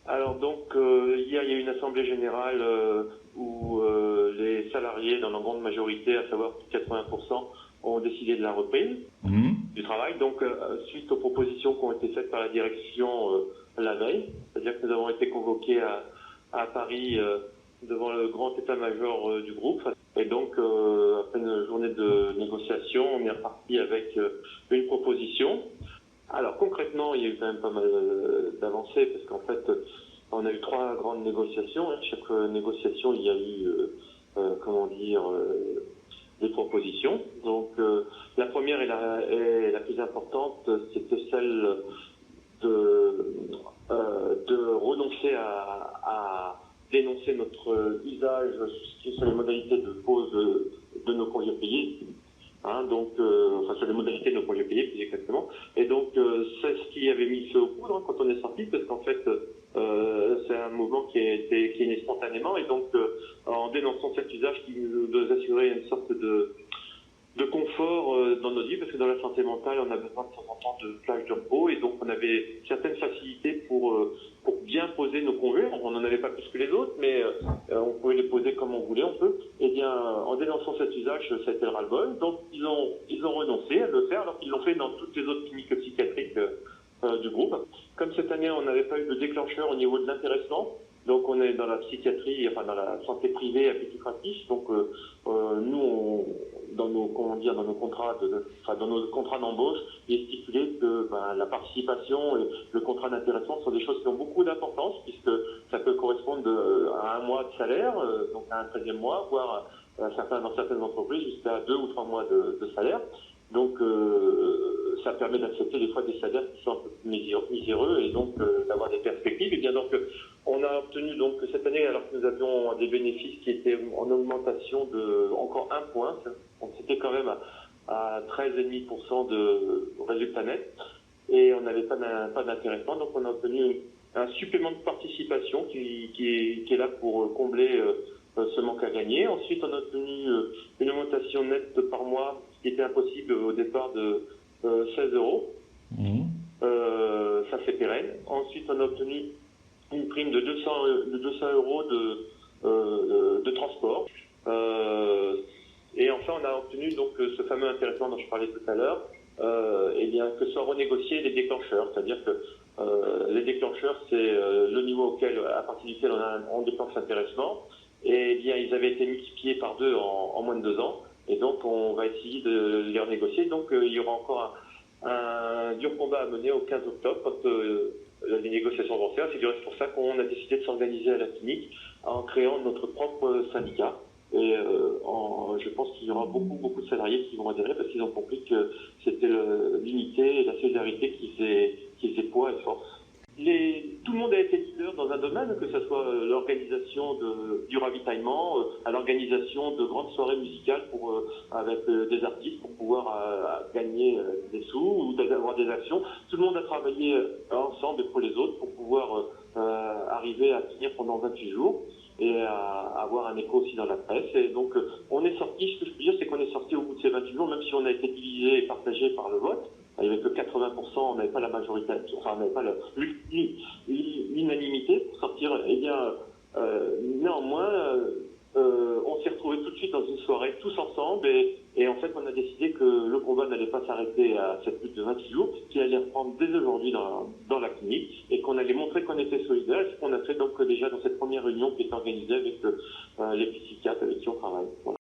Alors donc, hier, il y a eu une assemblée générale où les salariés, dans la grande majorité, à savoir 80%, ont décidé de la reprise du travail. Donc, suite aux propositions qui ont été faites par la direction la veille, c'est-à-dire que nous avons été convoqués à Paris devant le grand état-major du groupe. Et donc, après une journée de négociation, on est reparti avec une proposition. Alors concrètement, il y a eu quand même pas mal d'avancées parce qu'en fait, on a eu 3 grandes négociations. Chaque négociation, il y a eu, des propositions. Donc la première et la plus importante, c'était celle de renoncer à dénoncer notre usage sur les modalités de pause de nos congés payés. Sur les modalités de nos congés payés, plus exactement. Et donc, c'est ce qui avait mis feu aux poudres quand on est sorti, parce qu'en fait, c'est un mouvement qui est né spontanément, et donc, en dénonçant cet usage qui nous assurait une sorte de confort dans nos vies, parce que dans la santé mentale, on a besoin de temps en temps de plage de repos, et donc on avait certaines facilités pour bien poser nos congés. On n'en avait pas plus que les autres, mais on pouvait les poser comme on voulait, on peut. Et bien, en dénonçant cet usage, ça a été le ras-le-bol. Donc, ils ont renoncé à le faire, alors qu'ils l'ont fait dans toutes les autres cliniques psychiatriques du groupe. Comme cette année, on n'avait pas eu de déclencheur au niveau de l'intéressement, donc on est dans la psychiatrie, enfin dans la santé privée à petit gratis. Donc nous, dans nos contrats d'embauche, il est stipulé que la participation et le contrat d'intéressement sont des choses qui ont beaucoup d'importance, puisque ça peut correspondre à un mois de salaire, donc à un 13e mois, voire dans certaines entreprises jusqu'à 2 ou 3 mois de salaire. Donc ça permet d'accepter des fois des salaires qui sont un peu plus miséreux et donc d'avoir des perspectives. Et bien donc on a obtenu donc cette année, alors que nous avions des bénéfices qui étaient en augmentation de encore 1 point, donc c'était quand même à 13,5% de résultat net, et on n'avait pas d'intéressement, donc on a obtenu un supplément de participation qui est là pour combler ce manque à gagner. Ensuite, on a obtenu une augmentation nette par mois, ce qui était impossible au départ, de 16 euros. Ça, c'est pérenne. Ensuite, on a obtenu une prime de 200 euros de transport. Et enfin, on a obtenu donc ce fameux intéressement dont je parlais tout à l'heure, que soient renégociés les déclencheurs. C'est-à-dire que les déclencheurs, c'est le niveau à partir duquel on déclenche l'intéressement. Et bien, ils avaient été multipliés par 2 en moins de 2 ans. Et donc, on va essayer de les renégocier. Donc, il y aura encore un dur combat à mener au 15 octobre quand les négociations vont faire. C'est pour ça qu'on a décidé de s'organiser à la clinique en créant notre propre syndicat. Et je pense qu'il y aura beaucoup de salariés qui vont adhérer parce qu'ils ont compris que c'était l'unité et la solidarité qui faisait poids et force. Tout le monde a été leader dans un domaine, que ce soit l'organisation du ravitaillement, à l'organisation de grandes soirées musicales avec des artistes pour pouvoir gagner des sous ou d'avoir des actions. Tout le monde a travaillé ensemble et pour les autres pour pouvoir arriver à tenir pendant 28 jours et à avoir un écho aussi dans la presse. Et donc on est sorti, ce que je peux dire, c'est qu'on est sorti au bout de ces 28 jours, même si on a été divisé et partagé par le vote. Il n'y avait que 80%, on n'avait pas la majorité, enfin on n'avait pas l'unanimité pour sortir. Eh bien, néanmoins, on s'est retrouvés tout de suite dans une soirée tous ensemble et en fait on a décidé que le combat n'allait pas s'arrêter à cette lutte de 28 jours, qu'il allait reprendre dès aujourd'hui dans la clinique et qu'on allait montrer qu'on était solidaires. Et ce qu'on a fait donc déjà dans cette première réunion qui est organisée avec les psychiatres avec qui on travaille. Voilà.